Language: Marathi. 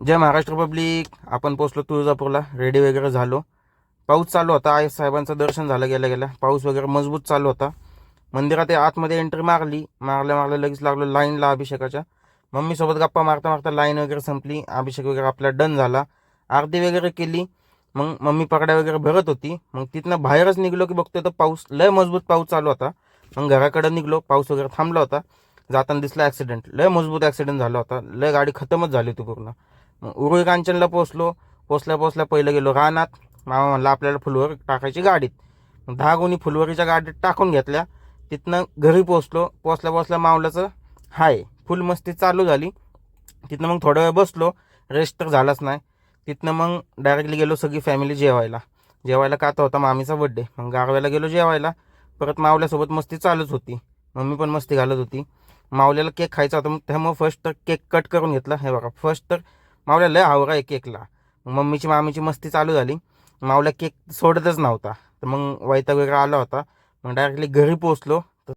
जय महाराष्ट्र पब्लिक. आपण पोचलो तुळजापूरला, रेडी वगैरे झालो. पाऊस चालू होता. आई साहेबांचं दर्शन झालं गेल्या गेल्या. पाऊस वगैरे मजबूत चालू होता. मंदिरात आतमध्ये एंट्री मारल्या लगेच लागलो लाईनला अभिषेकाच्या. मम्मीसोबत गप्पा मारता मारता लाईन वगैरे संपली. अभिषेक वगैरे आपला डन झाला. आरती वगैरे केली. मग मम्मी पकड्या वगैरे भरत होती. मग तिथनं बाहेरच निघलो की बघतोय तर पाऊस, लय मजबूत पाऊस चालू होता. मग घराकडे निघलो, पाऊस वगैरे थांबला होता. जाताना दिसला ॲक्सिडेंट, लय मजबूत ॲक्सिडेंट झाला होता. लय गाडी खतमच झाली होती पूर्ण. मग उरुळी कांचनला पोचल्या पहिलं गेलो रानात. मामा म्हणला आपल्याला फुलवर टाकायची गाडीत. मग 10 गोणी फुलवरीच्या गाडीत टाकून घेतल्या. तिथनं घरी पोचल्या मावल्याचं हाय फुल मस्ती चालू झाली. तिथनं मग थोडा वेळ बसलो, रेस्ट तर झालाच नाही. तिथनं मग डायरेक्टली गेलो सगळी फॅमिली जेवायला का तर होता मामीचा बड्डे. मग गारव्याला गेलो जेवायला. परत मावल्यासोबत मस्ती चालूच होती. मम्मी पण मस्ती घालत होती. मावल्याला केक खायचा होता, मग त्यामुळे फर्स्ट तर केक कट करून घेतला. हे बघा, फर्स्ट तर मावल्या लय आवरा आहे केकला. मग मम्मीची मामीची मस्ती चालू झाली. मावल्या केक सोडतच नव्हता. तर मग वैताग वगैरे आला होता. मग डायरेक्टली घरी पोचलो.